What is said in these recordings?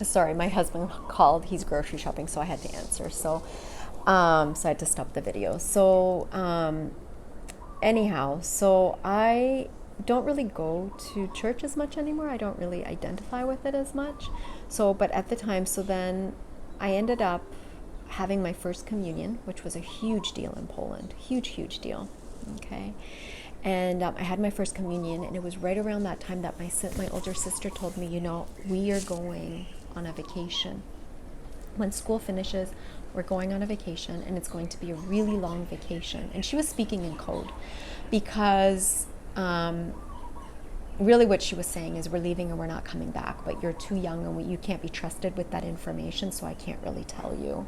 Sorry, my husband called. He's grocery shopping, so I had to answer. So I had to stop the video. Anyhow, so I don't really go to church as much anymore. I don't really identify with it as much. But at the time, so then I ended up having my first communion, which was a huge deal in Poland. Huge, huge deal. Okay. And I had my first communion, and it was right around that time that my older sister told me, we are going on a vacation. When school finishes, we're going on a vacation, and it's going to be a really long vacation. And she was speaking in code because really what she was saying is we're leaving and we're not coming back, but you're too young and you can't be trusted with that information, so I can't really tell you.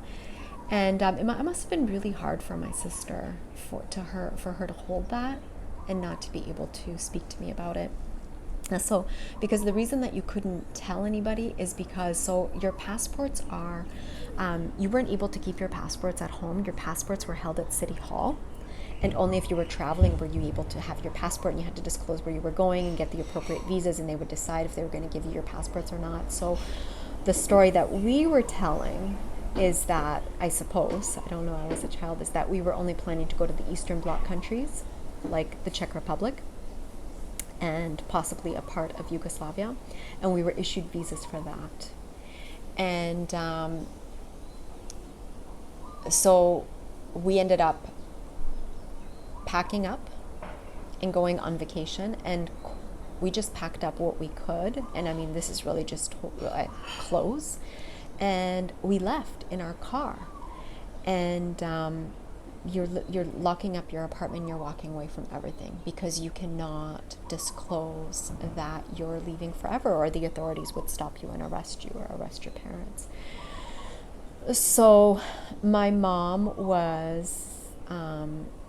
And it must have been really hard for my sister for her to hold that and not to be able to speak to me about it. So, because the reason that you couldn't tell anybody is because, your passports are, you weren't able to keep your passports at home. Your passports were held at City Hall. And only if you were traveling were you able to have your passport, and you had to disclose where you were going and get the appropriate visas, and they would decide if they were going to give you your passports or not. So the story that we were telling is that, I suppose, I don't know, I was a child, is that we were only planning to go to the Eastern Bloc countries, like the Czech Republic, and possibly a part of Yugoslavia, and we were issued visas for that. And so we ended up packing up and going on vacation, and we just packed up what we could, and I mean, this is really just clothes, and we left in our car. And you're locking up your apartment, you're walking away from everything because you cannot disclose that you're leaving forever, or the authorities would stop you and arrest you or arrest your parents. So my mom was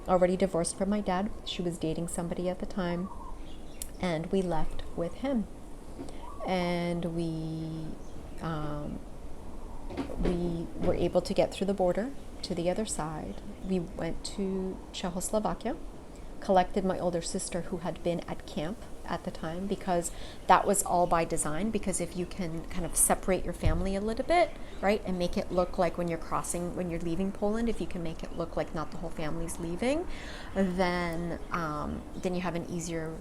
already divorced from my dad. She was dating somebody at the time, and we left with him. And we were able to get through the border to the other side. We went to Czechoslovakia, collected my older sister who had been at camp at the time, because that was all by design, because if you can kind of separate your family a little bit, right, and make it look like when you're leaving Poland, if you can make it look like not the whole family's leaving, then you have an easier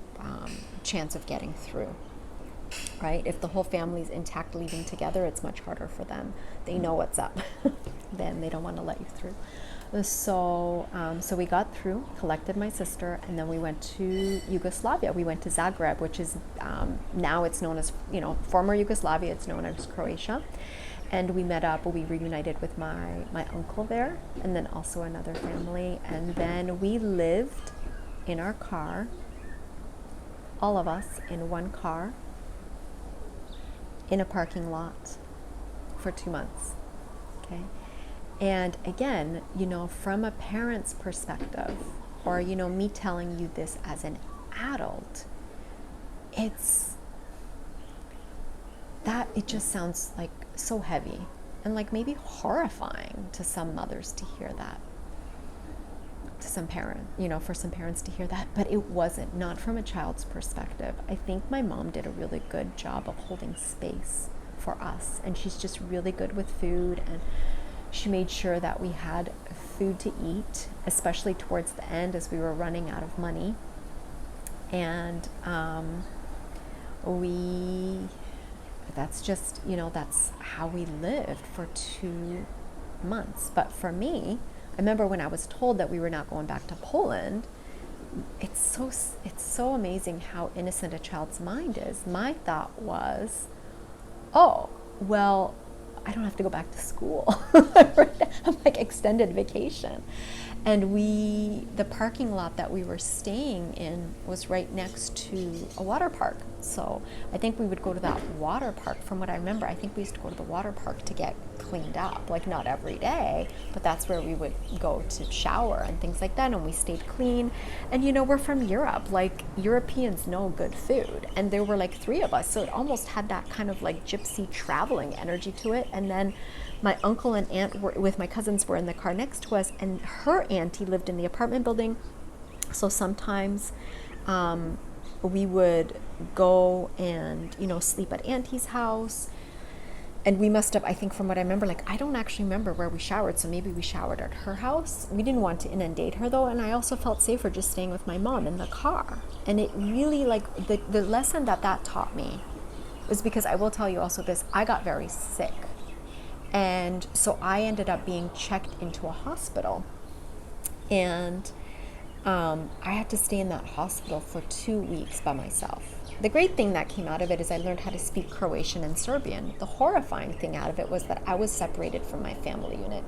chance of getting through. Right? If the whole family's intact leaving together, it's much harder for them. They know what's up. Then they don't want to let you through. So we got through, collected my sister, and then we went to Yugoslavia. We went to Zagreb, which is now it's known as, former Yugoslavia. It's known as Croatia. And we met up, we reunited with my uncle there, and then also another family. And then we lived in our car, all of us in one car, in a parking lot for 2 months. Okay. And again, from a parent's perspective, or, me telling you this as an adult, it just sounds like so heavy and like maybe horrifying to some mothers to hear that, to some parent, for some parents to hear that, but it wasn't, not from a child's perspective. I think my mom did a really good job of holding space for us, and she's just really good with food, and she made sure that we had food to eat, especially towards the end as we were running out of money. And that's just, that's how we lived for 2 months. But for me, I remember when I was told that we were not going back to Poland, it's so amazing how innocent a child's mind is. My thought was, oh, well, I don't have to go back to school. I'm like extended vacation. And the parking lot that we were staying in was right next to a water park. So I think we would go to that water park. From what I remember, I think we used to go to the water park to get cleaned up, like not every day, but that's where we would go to shower and things like that. And we stayed clean. And we're from Europe, like Europeans know good food. And there were like 3 of us. So it almost had that kind of like gypsy traveling energy to it. And then my uncle and aunt with my cousins were in the car next to us, and her auntie lived in the apartment building. So sometimes we would go and, sleep at auntie's house. and we must have, I think from what I remember, like, I don't actually remember where we showered, so maybe we showered at her house. We didn't want to inundate her though, and I also felt safer just staying with my mom in the car. And it really, like, the lesson that taught me was, because I will tell you also this, I got very sick. And so I ended up being checked into a hospital. And I had to stay in that hospital for 2 weeks by myself. The great thing that came out of it is I learned how to speak Croatian and Serbian. The horrifying thing out of it was that I was separated from my family unit.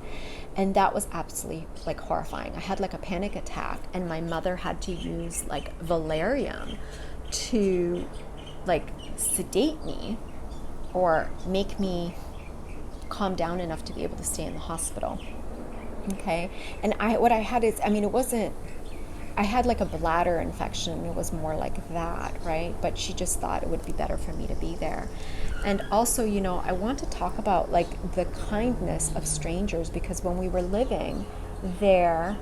And that was absolutely like horrifying. I had like a panic attack, and my mother had to use like valerian to like sedate me or make me calm down enough to be able to stay in the hospital. Okay. And what I had is, I mean, it wasn't, I had like a bladder infection. It was more like that, right? But she just thought it would be better for me to be there. And also, you know, I want to talk about like the kindness of strangers, because when we were living there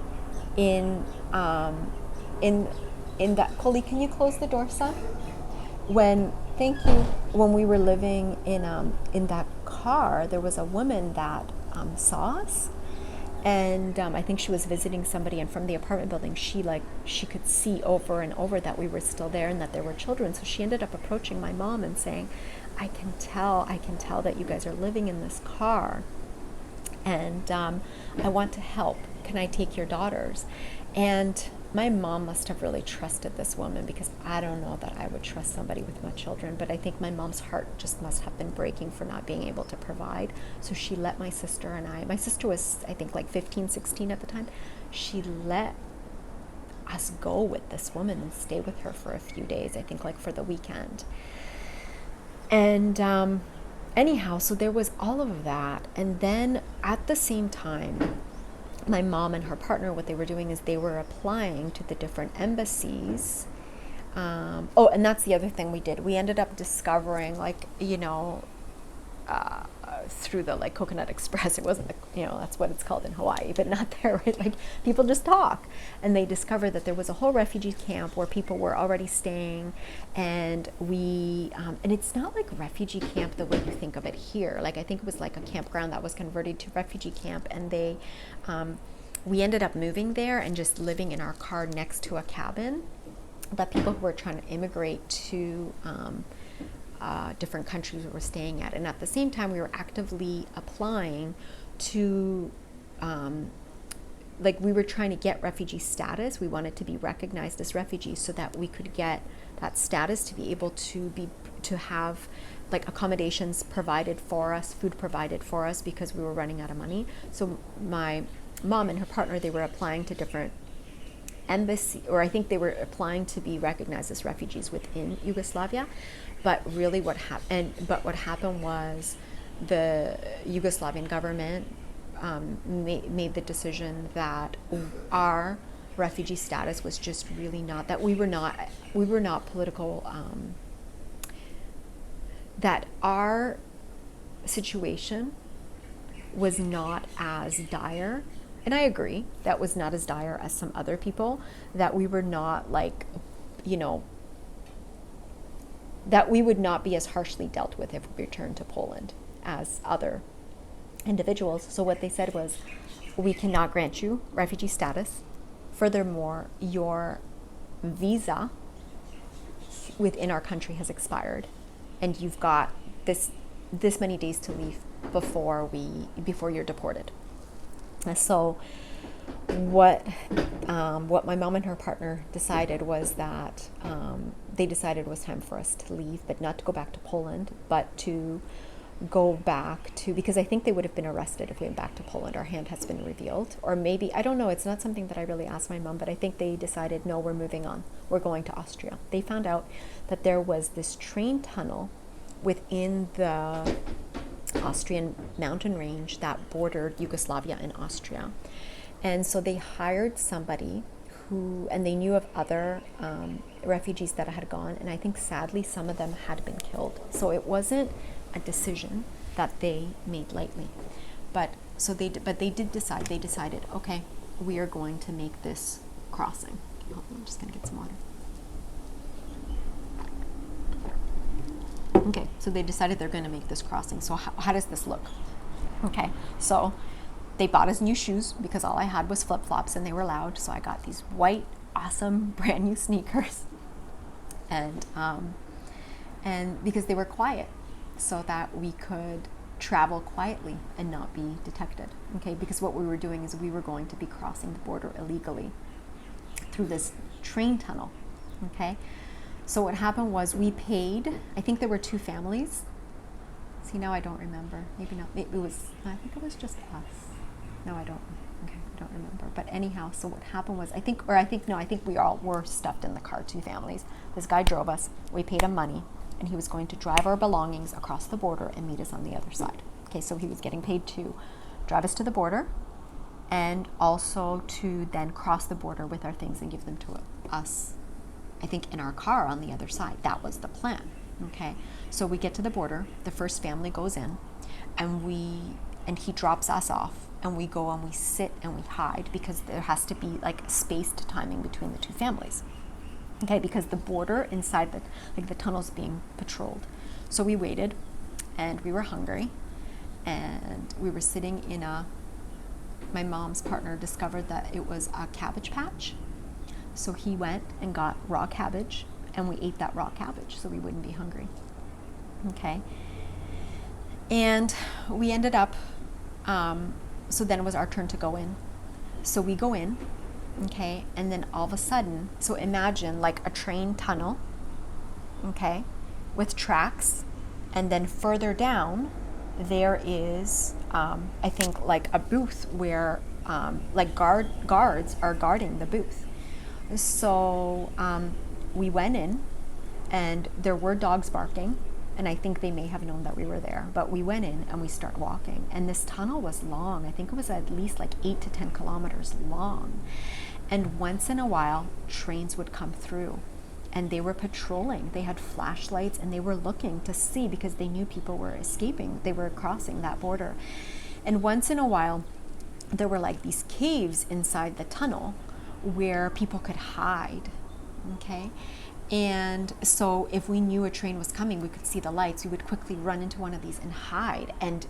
in that, Coley, can you close the door, son? Thank you. When we were living in that car, there was a woman that saw us. And I think she was visiting somebody, and from the apartment building, she could see over and over that we were still there and that there were children. So she ended up approaching my mom and saying, I can tell that you guys are living in this car, and I want to help. Can I take your daughters? And my mom must have really trusted this woman, because I don't know that I would trust somebody with my children, but I think my mom's heart just must have been breaking for not being able to provide. So she let my sister and my sister was, I think, like 15, 16 at the time. She let us go with this woman and stay with her for a few days, I think like for the weekend. And anyhow, so there was all of that. And then at the same time, my mom and her partner, what they were doing is they were applying to the different embassies. And that's the other thing we did. We ended up discovering, like, you know, through the like Coconut Express. It wasn't, you know, that's what it's called in Hawaii, but not there, right? Like, people just talk, and they discovered that there was a whole refugee camp where people were already staying, and and it's not like refugee camp the way you think of it here. Like, I think it was like a campground that was converted to refugee camp, and we ended up moving there and just living in our car next to a cabin that people who were trying to immigrate to different countries were staying at. And at the same time, we were actively applying to, we were trying to get refugee status. We wanted to be recognized as refugees so that we could get that status to be able to have like accommodations provided for us, food provided for us, because we were running out of money. So my mom and her partner, they were applying to different embassy, or I think they were applying to be recognized as refugees within Yugoslavia. But really what happened was the Yugoslavian government made the decision that our refugee status was just really not, that we were not political, that our situation was not as dire. And I agree, that was not as dire as some other people, that we were not like, you know, that we would not be as harshly dealt with if we returned to Poland as other individuals. So what they said was, we cannot grant you refugee status. Furthermore, your visa within our country has expired, and you've got this many days to leave before you're deported. So what my mom and her partner decided was that they decided it was time for us to leave, but not to go back to Poland, but to go back to, because I think they would have been arrested if we went back to Poland. Our hand has been revealed, or maybe, I don't know, it's not something that I really asked my mom, but I think they decided, no, we're moving on. We're going to Austria. They found out that there was this train tunnel within the Austrian mountain range that bordered Yugoslavia and Austria. And so they hired somebody and they knew of other refugees that had gone, and I think sadly some of them had been killed. So it wasn't a decision that they made lightly. But they decided, okay, we are going to make this crossing. Hold on, I'm just gonna get some water. Okay, so they decided they're going to make this crossing. So how does this look? Okay, so they bought us new shoes because all I had was flip-flops and they were loud. So I got these white, awesome, brand new sneakers, and because they were quiet, so that we could travel quietly and not be detected. Okay, because what we were doing is we were going to be crossing the border illegally through this train tunnel. Okay, so what happened was we paid. I think there were 2 families. See, now I don't remember. Maybe not. It was. I think it was just us. No, I don't. Okay, I don't remember. But anyhow, so what happened was, I think we all were stuffed in the car, 2 families. This guy drove us. We paid him money, and he was going to drive our belongings across the border and meet us on the other side. Okay, so he was getting paid to drive us to the border, and also to then cross the border with our things and give them to us, I think, in our car on the other side. That was the plan. Okay, so we get to the border. The first family goes in, and he drops us off, and we go and we sit and we hide because there has to be like spaced timing between the 2 families. Okay, because the border inside the tunnel's being patrolled. So we waited, and we were hungry, and we were sitting in my mom's partner discovered that it was a cabbage patch. So he went and got raw cabbage, and we ate that raw cabbage so we wouldn't be hungry. Okay. And we ended up, so then it was our turn to go in. So we go in, okay, and then all of a sudden, so imagine like a train tunnel, okay, with tracks, and then further down, there is, I think, like a booth where, like guards are guarding the booth. So we went in, and there were dogs barking, and I think they may have known that we were there, but we went in and we start walking, and this tunnel was long. I think it was at least like 8 to 10 kilometers long, and once in a while trains would come through, and they were patrolling. They had flashlights, and they were looking to see, because they knew people were escaping. They were crossing that border, and once in a while there were like these caves inside the tunnel where people could hide. Okay, and so if we knew a train was coming, we could see the lights, we would quickly run into one of these and hide, and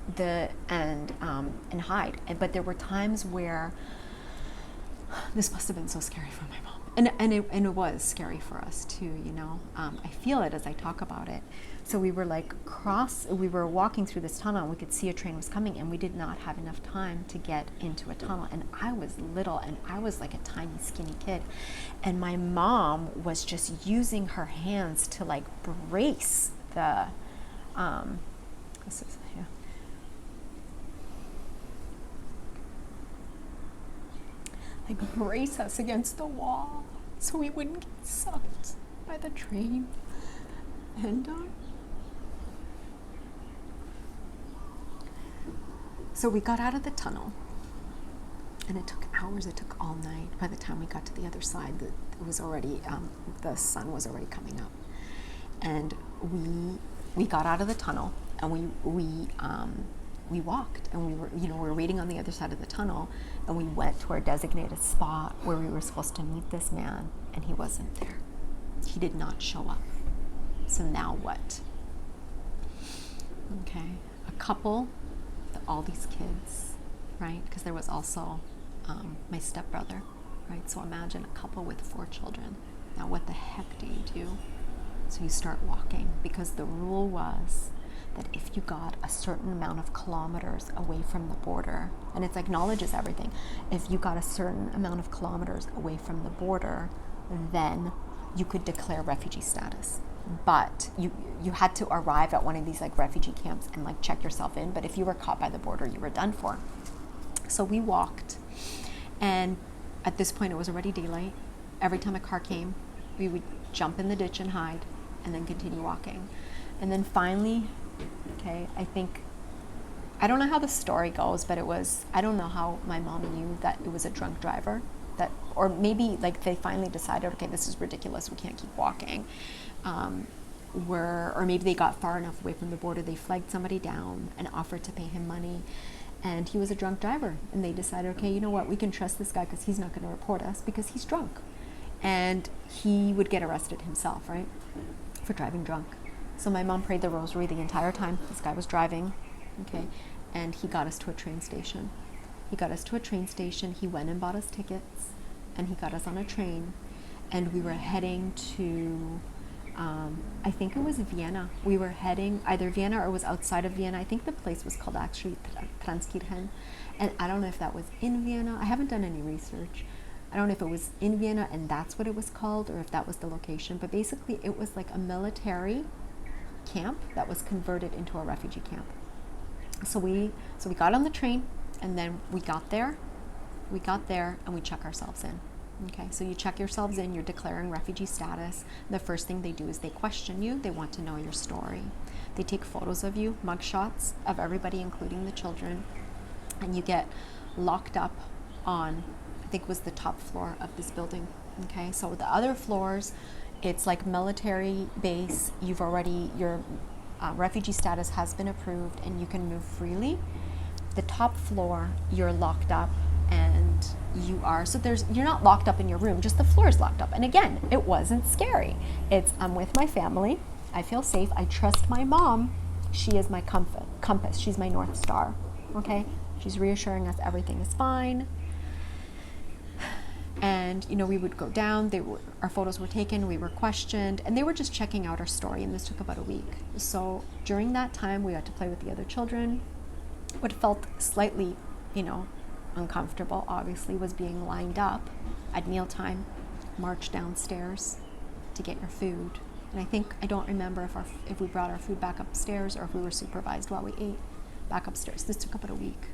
hide. But there were times where this must have been so scary for my mom, and it was scary for us too, you know. I feel it as I talk about it. So we were we were walking through this tunnel, and we could see a train was coming, and we did not have enough time to get into a tunnel. And I was little, and I was like a tiny, skinny kid. And my mom was just using her hands to like brace the, this is here. Like brace us against the wall so we wouldn't get sucked by the train. And so we got out of the tunnel, and it took hours. It took all night. By the time we got to the other side, it was already the sun was already coming up, and we got out of the tunnel, and we walked, and we were waiting on the other side of the tunnel, and we went to our designated spot where we were supposed to meet this man, and he wasn't there. He did not show up. So now what? Okay, a couple, all these kids, right? Because there was also my stepbrother, right? So imagine a couple with 4 children. Now what the heck do you do? So you start walking, because the rule was that if you got a certain amount of kilometers away from the border, and it acknowledges everything, if you got a certain amount of kilometers away from the border, then you could declare refugee status. But you had to arrive at one of these like refugee camps and like check yourself in. But if you were caught by the border, you were done for. So we walked, and at this point it was already daylight. Every time a car came, we would jump in the ditch and hide, and then continue walking. And then finally, okay, I don't know how the story goes, but I don't know how my mom knew that it was a drunk driver, or maybe like they finally decided, okay, this is ridiculous, we can't keep walking. Or maybe they got far enough away from the border, they flagged somebody down and offered to pay him money, and he was a drunk driver, and they decided, okay, you know what, we can trust this guy because he's not going to report us because he's drunk, and he would get arrested himself, right, for driving drunk. So my mom prayed the rosary the entire time. This guy was driving, okay, and he got us to a train station. He got us to a train station. He went and bought us tickets, and he got us on a train, and we were heading to, I think it was Vienna. We were heading either Vienna or it was outside of Vienna. I think the place was called actually Transkirchen, and I don't know if that was in Vienna. I haven't done any research. I don't know if it was in Vienna and that's what it was called, or if that was the location, but basically it was like a military camp that was converted into a refugee camp. So we got on the train, and then we got there and we check ourselves in. Okay, so you check yourselves in, you're declaring refugee status. The first thing they do is they question you. They want to know your story. They take photos of you, mugshots of everybody, including the children, and you get locked up on, I think it was the top floor of this building. Okay, so the other floors, it's like military base. Your refugee status has been approved and you can move freely. The top floor, you're locked up, and you're not locked up in your room, just the floor is locked up. And again, it wasn't scary. I'm with my family. I feel safe. I trust my mom. She is my compass. She's my North Star. Okay? She's reassuring us everything is fine. And, we would go down, our photos were taken, we were questioned, and they were just checking out our story, and this took about a week. So during that time, we got to play with the other children. What felt slightly, uncomfortable, obviously, was being lined up at mealtime, marched downstairs to get your food. And I don't remember if we brought our food back upstairs or if we were supervised while we ate back upstairs. This took about a week.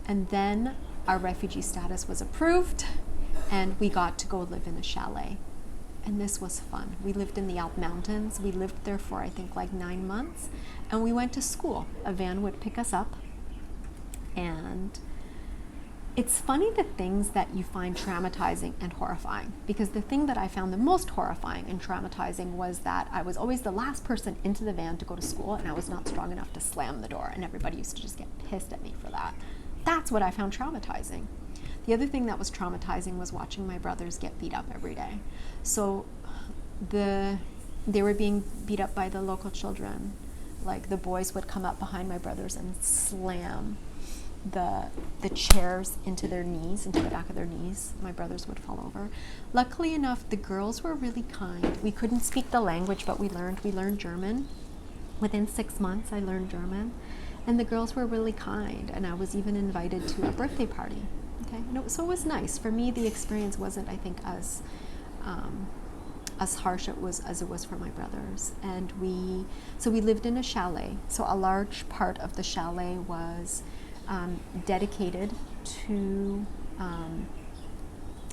And then our refugee status was approved, and we got to go live in a chalet. And this was fun. We lived in the Alp Mountains. We lived there for, I think, like 9 months. And we went to school. A van would pick us up. And it's funny the things that you find traumatizing and horrifying. Because the thing that I found the most horrifying and traumatizing was that I was always the last person into the van to go to school, and I was not strong enough to slam the door. And everybody used to just get pissed at me for that. That's what I found traumatizing. The other thing that was traumatizing was watching my brothers get beat up every day. So they were being beat up by the local children. Like, the boys would come up behind my brothers and slam the chairs into their knees, into the back of their knees. My brothers would fall over. Luckily enough, the girls were really kind. We couldn't speak the language, but we learned German. Within 6 months, I learned German. And the girls were really kind, and I was even invited to a birthday party. Okay, so it was nice. For me, the experience wasn't, I think, as harsh as it was for my brothers. And we lived in a chalet. So a large part of the chalet was dedicated to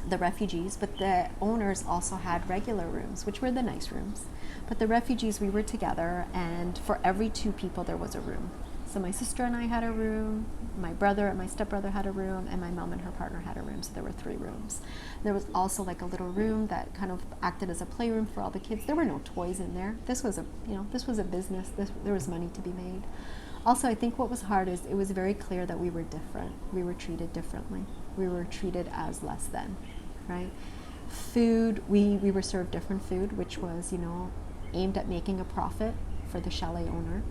the refugees, but the owners also had regular rooms, which were the nice rooms. But the refugees, we were together, and for every 2 people, there was a room. So my sister and I had a room, my brother and my stepbrother had a room, and my mom and her partner had a room, so there were 3 rooms. There was also like a little room that kind of acted as a playroom for all the kids. There were no toys in there. This was a business. There was money to be made. Also, I think what was hard is it was very clear that we were different. We were treated differently. We were treated as less than, right? Food, we were served different food, which was, aimed at making a profit for the chalet owner.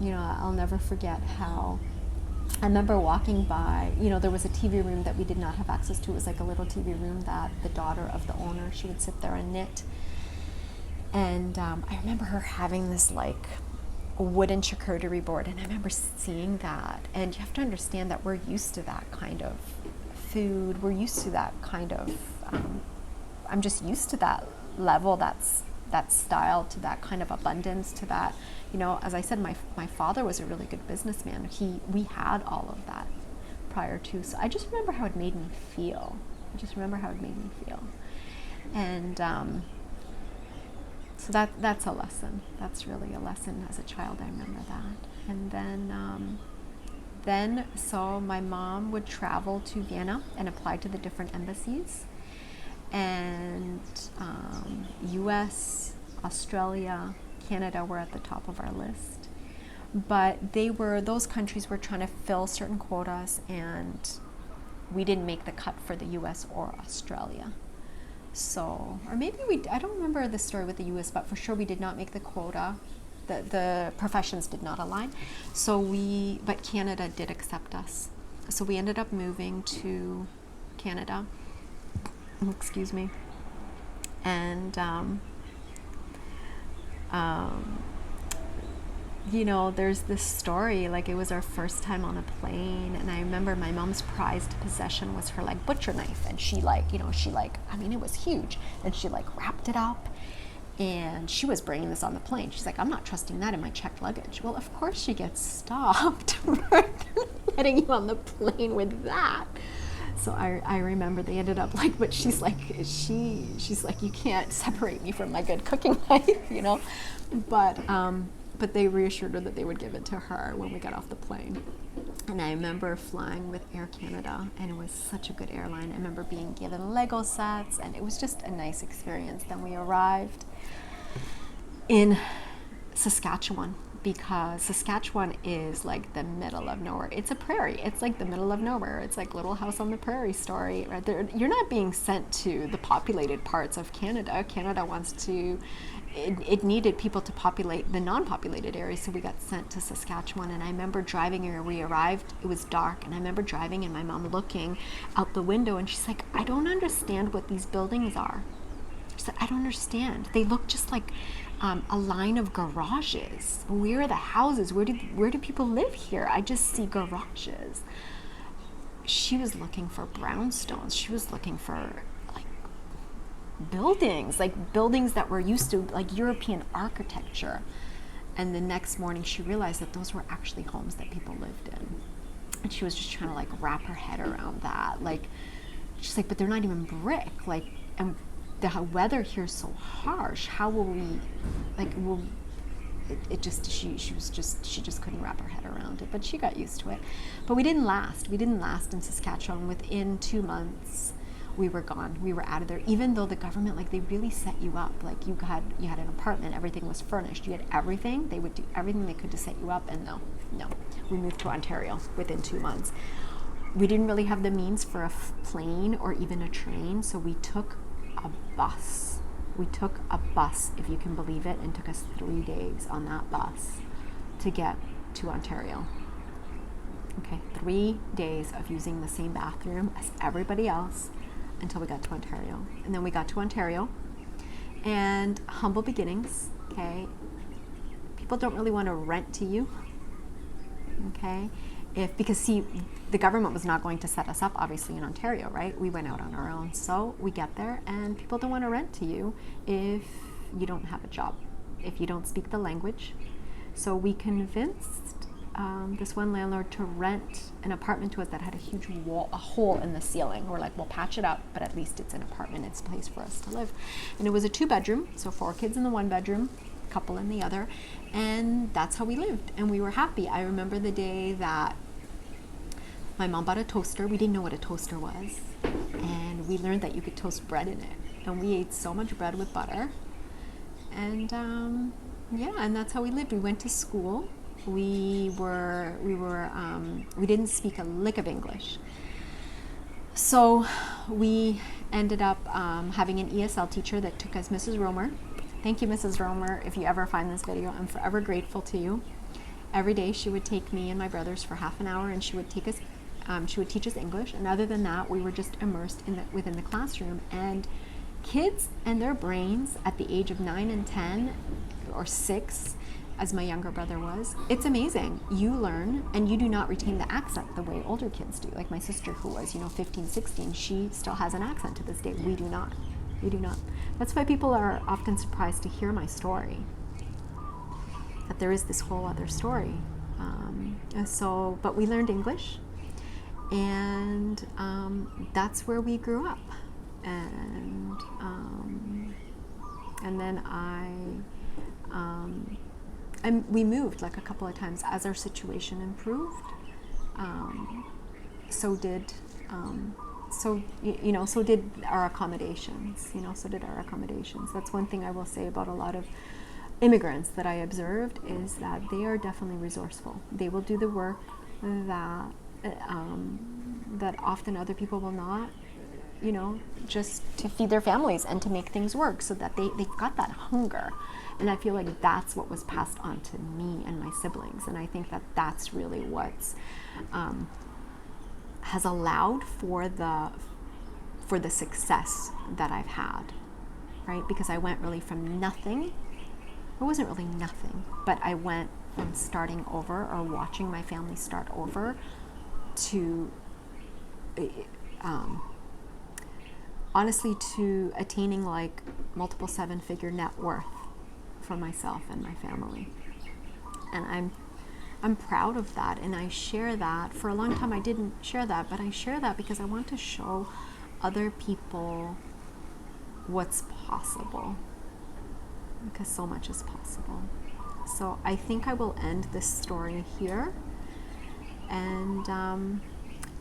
I'll never forget how I remember walking by, there was a TV room that we did not have access to. It was like a little TV room that the daughter of the owner, she would sit there and knit. And I remember her having this like wooden charcuterie board, and I remember seeing that. And you have to understand that we're used to that kind of food. We're used to that kind of, I'm just used to that level, that style, to that kind of abundance, to that, as I said, my father was a really good businessman. We had all of that prior to, so I just remember how it made me feel. And so that's a lesson. That's really a lesson as a child. I remember that. And then so my mom would travel to Vienna and apply to the different embassies. And US, Australia, Canada were at the top of our list. But those countries were trying to fill certain quotas, and we didn't make the cut for the US or Australia. So, or maybe I don't remember the story with the US, but for sure we did not make the quota. The professions did not align. But Canada did accept us. So we ended up moving to Canada. Excuse me. And, there's this story, like it was our first time on a plane, and I remember my mom's prized possession was her like butcher knife, and it was huge, and she like wrapped it up, and she was bringing this on the plane. She's like, I'm not trusting that in my checked luggage. Well, of course she gets stopped for letting you on the plane with that. So I remember they ended up like, but she's like, you can't separate me from my good cooking knife, But they reassured her that they would give it to her when we got off the plane. And I remember flying with Air Canada, and it was such a good airline. I remember being given Lego sets, and it was just a nice experience. Then we arrived in Saskatchewan, because Saskatchewan is like the middle of nowhere. It's a prairie. It's like the middle of nowhere. It's like Little House on the Prairie story, right there. You're not being sent to the populated parts of Canada. Canada wants to, it needed people to populate the non-populated areas, so we got sent to Saskatchewan. And I remember driving here, we arrived, it was dark, and I remember driving and my mom looking out the window, and she's like, I don't understand what these buildings are. She said, I don't understand. They look just like a line of garages. Where are the houses? Where do people live here? I just see garages. She was looking for brownstones. She was looking for buildings that were used to like European architecture. And the next morning she realized that those were actually homes that people lived in. And she was just trying to like wrap her head around that. Like, she's like, but they're not even brick. Like, and the weather here is so harsh. How will we, she just couldn't wrap her head around it, but she got used to it. But we didn't last in Saskatchewan. Within 2 months, we were gone. We were out of there. Even though the government, like, they really set you up. Like, you had an apartment, everything was furnished, you had everything. They would do everything they could to set you up. And no, we moved to Ontario within 2 months. We didn't really have the means for a plane or even a train, so we took a bus. We took a bus, if you can believe it, and took us 3 days on that bus to get to Ontario. Okay, 3 days of using the same bathroom as everybody else until we got to Ontario. And then we got to Ontario, and humble beginnings, okay? People don't really want to rent to you, okay? Because the government was not going to set us up, obviously, in Ontario, right? We went out on our own. So we get there, and people don't want to rent to you if you don't have a job, if you don't speak the language. So we convinced this one landlord to rent an apartment to us that had a huge a hole in the ceiling. We're like, we'll patch it up, but at least it's an apartment. It's a place for us to live. And it was a 2-bedroom, so 4 kids in the 1 bedroom, couple in the other, and that's how we lived, and we were happy. I remember the day that my mom bought a toaster. We didn't know what a toaster was, and we learned that you could toast bread in it, and we ate so much bread with butter, and and that's how we lived. We went to school. We didn't speak a lick of English, so we ended up having an ESL teacher that took us, Mrs. Romer. Thank you, Mrs. Romer. If you ever find this video, I'm forever grateful to you. Every day she would take me and my brothers for half an hour, and she would teach us English. And other than that, we were just immersed within the classroom. And kids and their brains at the age of 9 and 10 or 6, as my younger brother was, it's amazing. You learn, and you do not retain the accent the way older kids do. Like my sister, who was 15, 16, she still has an accent to this day. We do not. We do not. That's why people are often surprised to hear my story, that there is this whole other story. But we learned English, and that's where we grew up. And then we moved like a couple of times as our situation improved. So did our accommodations. That's one thing I will say about a lot of immigrants that I observed, is that they are definitely resourceful. They will do the work that often other people will not. you know, just to feed their families and to make things work, so that they've got that hunger. And I feel like that's what was passed on to me and my siblings. And I think that that's really what's has allowed for the success that I've had, right? Because I went really from nothing. It wasn't really nothing, but I went from starting over, or watching my family start over, to honestly, to attaining like multiple 7-figure net worth for myself and my family. And I'm proud of that, and I share that. For a long time I didn't share that, but I share that because I want to show other people what's possible, because so much is possible. So I think I will end this story here, and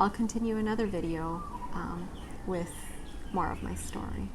I'll continue another video with more of my story.